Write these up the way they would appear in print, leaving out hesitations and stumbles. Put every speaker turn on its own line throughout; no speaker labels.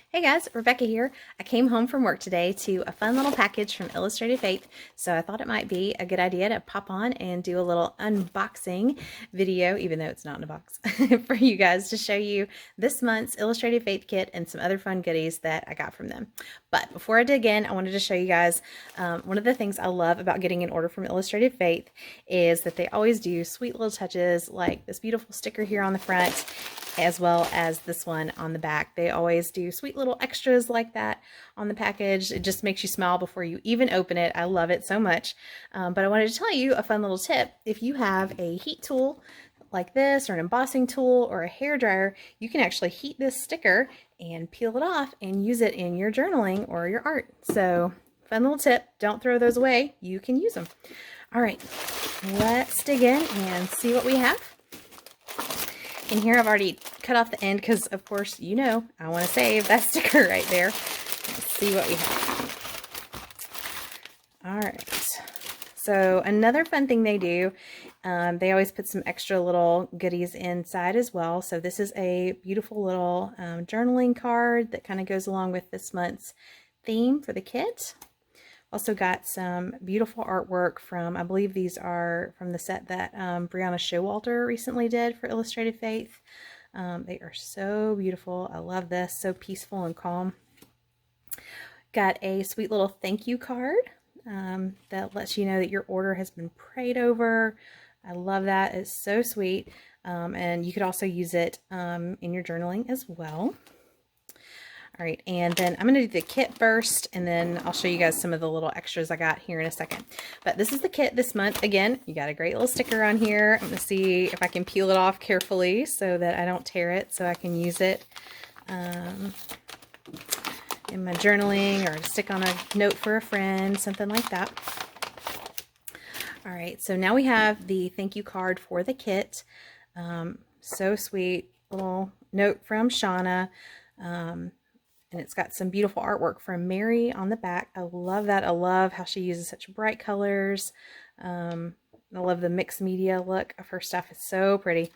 Hey guys, Rebecca here. I came home from work today to a fun little package from Illustrated Faith, so I thought it might be a good idea to pop on and do a little unboxing video, even though it's not in a box, for you guys to show you this month's Illustrated Faith kit and some other fun goodies that I got from them. But before I dig in, I wanted to show you guys one of the things I love about getting an order from Illustrated Faith is that they always do sweet little touches like this beautiful sticker here on the front, as well as this one on the back. They always do sweet little extras like that on the package. It just makes you smile before you even open it. I love it so much. But I wanted to tell you a fun little tip. If you have a heat tool like this, or an embossing tool, or a hair dryer, you can actually heat this sticker and peel it off and use it in your journaling or your art. So fun little tip. Don't throw those away. You can use them. All right, let's dig in and see what we have. In here, I've already cut off the end because, of course, you know, I want to save that sticker right there. Let's see what we have. All right. So another fun thing they do, they always put some extra little goodies inside as well. So this is a beautiful little journaling card that kind of goes along with this month's theme for the kit. Also got some beautiful artwork from, I believe these are from the set that Brianna Showalter recently did for Illustrated Faith. They are so beautiful. I love this. So peaceful and calm. Got a sweet little thank you card that lets you know that your order has been prayed over. I love that. It's so sweet. And you could also use it in your journaling as well. All right, and then I'm going to do the kit first, and then I'll show you guys some of the little extras I got here in a second. But this is the kit this month. Again, you got a great little sticker on here. I'm going to see if I can peel it off carefully so that I don't tear it, so I can use it in my journaling or stick on a note for a friend, something like that. All right, so now we have the thank you card for the kit. So sweet, little note from Shauna. And it's got some beautiful artwork from Mary on the back. I love that. I love how she uses such bright colors. I love the mixed media look of her stuff. It's so pretty.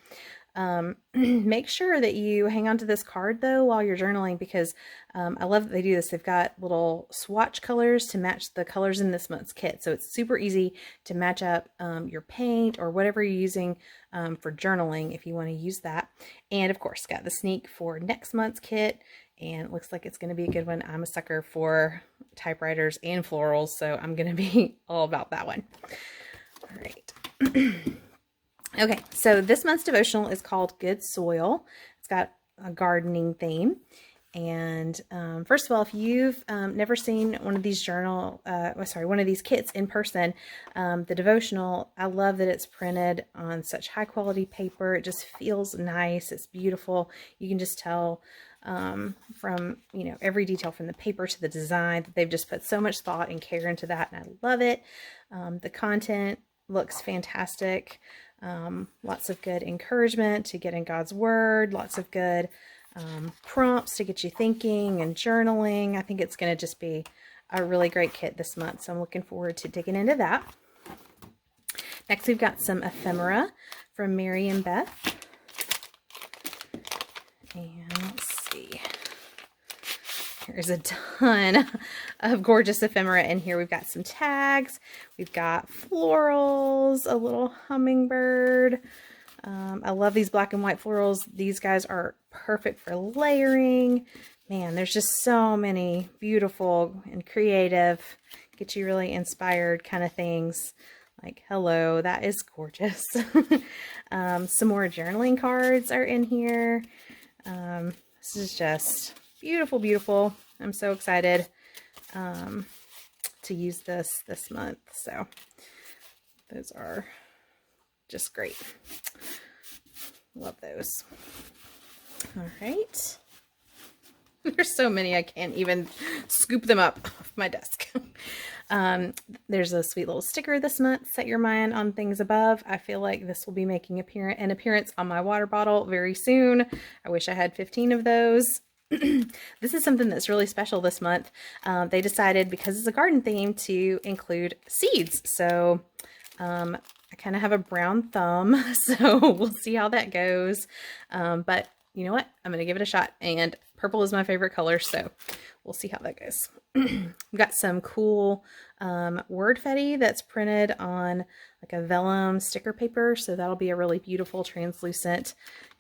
Make sure that you hang on to this card though while you're journaling, because I love that they do this. They've got little swatch colors to match the colors in this month's kit. So it's super easy to match up your paint or whatever you're using for journaling if you want to use that. And of course, got the sneak for next month's kit. And it looks like it's going to be a good one. I'm a sucker for typewriters and florals, so I'm going to be all about that one. All right. Okay, so this month's devotional is called Good Soil. It's got a gardening theme. And first of all, if you've never seen one of these one of these kits in person, the devotional, I love that it's printed on such high quality paper. It just feels nice. It's beautiful. You can just tell from, you know, every detail from the paper to the design that they've just put so much thought and care into that, and I love it. The content looks fantastic. Lots of good encouragement to get in God's Word, lots of good prompts to get you thinking and journaling. I think it's going to just be a really great kit this month, so I'm looking forward to digging into that. Next, we've got some ephemera from Mary and Beth. And let's see. There's a ton of gorgeous ephemera in here. We've got some tags. We've got florals, a little hummingbird. I love these black and white florals. These guys are perfect for layering. Man, there's just so many beautiful and creative, get you really inspired kind of things. Like, hello, that is gorgeous. Some more journaling cards are in here. This is just beautiful, beautiful. I'm so excited to use this month. So those are just great. Love those. All right. There's so many I can't even scoop them up off my desk. There's a sweet little sticker this month, set your mind on things above. I feel like this will be making an appearance on my water bottle very soon. I wish I had 15 of those. This is something that's really special this month. They decided, because it's a garden theme, to include seeds. So I kind of have a brown thumb, so we'll see how that goes. But you know what? I'm going to give it a shot. And purple is my favorite color, so we'll see how that goes. We've got some cool word fetty that's printed on like a vellum sticker paper. So that'll be a really beautiful translucent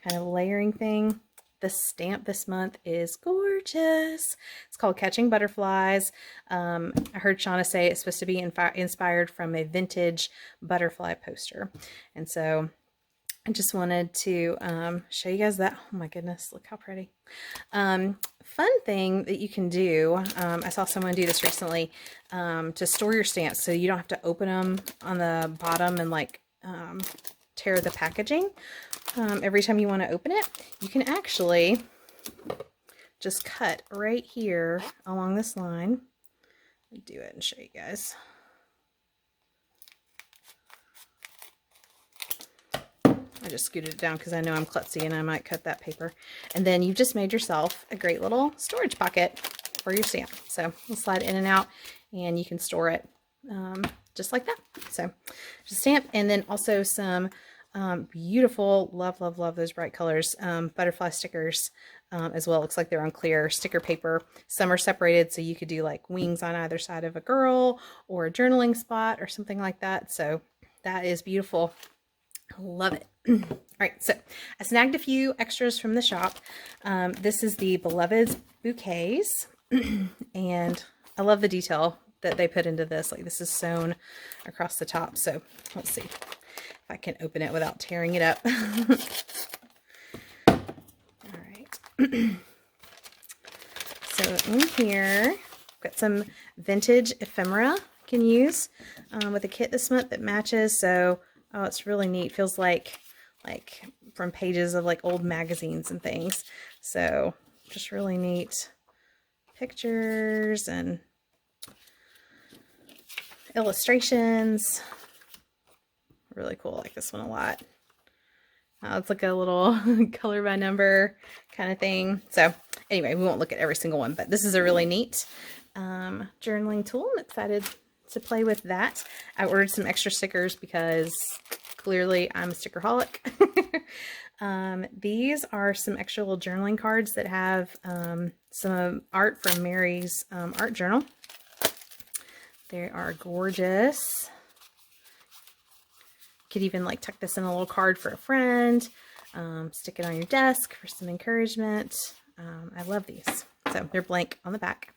kind of layering thing. The stamp this month is gorgeous. It's called Catching Butterflies. I heard Shauna say it's supposed to be inspired from a vintage butterfly poster. And so I just wanted to show you guys that. Oh my goodness, look how pretty. Fun thing that you can do, I saw someone do this recently, to store your stamps so you don't have to open them on the bottom and like tear the packaging. Every time you want to open it, you can actually just cut right here along this line. Let me do it and show you guys. I just scooted it down because I know I'm klutzy and I might cut that paper. And then you've just made yourself a great little storage pocket for your stamp. So you'll slide in and out and you can store it just like that. So just a stamp, and then also some beautiful, love those bright colors, butterfly stickers as well. Looks like they're on clear sticker paper. Some are separated so you could do like wings on either side of a girl or a journaling spot or something like that. So that is beautiful. Love it. All right, so I snagged a few extras from the shop. This is the Beloveds bouquets, and I love the detail that they put into this. Like, this is sewn across the top. So let's see if I can open it without tearing it up. All right. So in here, I've got some vintage ephemera you can use with a kit this month that matches. So oh, it's really neat. Feels like from pages of like old magazines and things. So just really neat pictures and illustrations. Really cool. I like this one a lot. It's like a little color by number kind of thing. So anyway, we won't look at every single one, but this is a really neat journaling tool. I'm excited to play with that. I ordered some extra stickers because clearly I'm a stickerholic. These are some extra little journaling cards that have some art from Mary's art journal. They are gorgeous. You could even like tuck this in a little card for a friend, stick it on your desk for some encouragement. I love these. So they're blank on the back.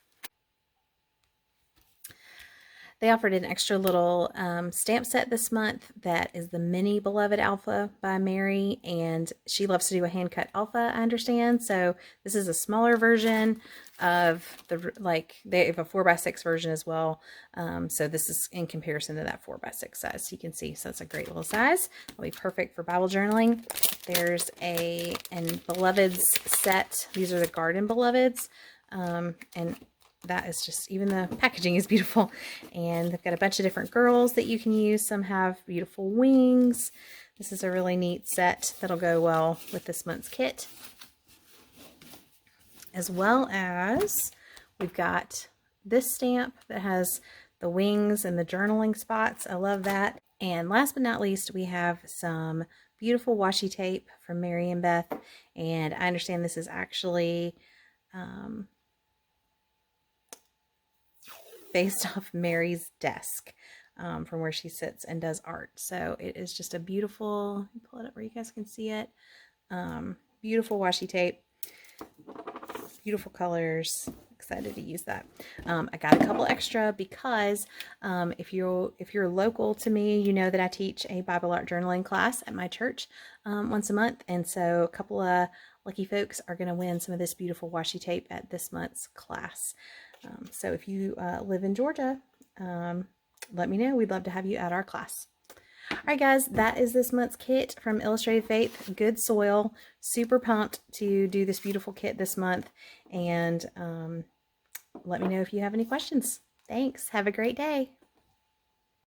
They offered an extra little stamp set this month that is the mini Beloved Alpha by Mary, and she loves to do a hand-cut alpha, I understand. So this is a smaller version of the, like, they have a 4x6 version as well. So this is in comparison to that 4x6 size. So you can see, so it's a great little size. It'll be perfect for Bible journaling. There's a Beloveds set. These are the Garden Beloveds, and that is just, even the packaging is beautiful. And they've got a bunch of different girls that you can use. Some have beautiful wings. This is a really neat set that'll go well with this month's kit. As well as we've got this stamp that has the wings and the journaling spots. I love that. And last but not least, we have some beautiful washi tape from Mary and Beth. And I understand this is actually based off Mary's desk from where she sits and does art. So it is just a beautiful, let me pull it up where you guys can see it. Beautiful washi tape, beautiful colors. Excited to use that. I got a couple extra because if you're local to me, you know that I teach a Bible art journaling class at my church once a month, and so a couple of lucky folks are going to win some of this beautiful washi tape at this month's class. So if you live in Georgia, let me know. We'd love to have you at our class. All right, guys, that is this month's kit from Illustrated Faith, Good Soil. Super pumped to do this beautiful kit this month. And let me know if you have any questions. Thanks. Have a great day.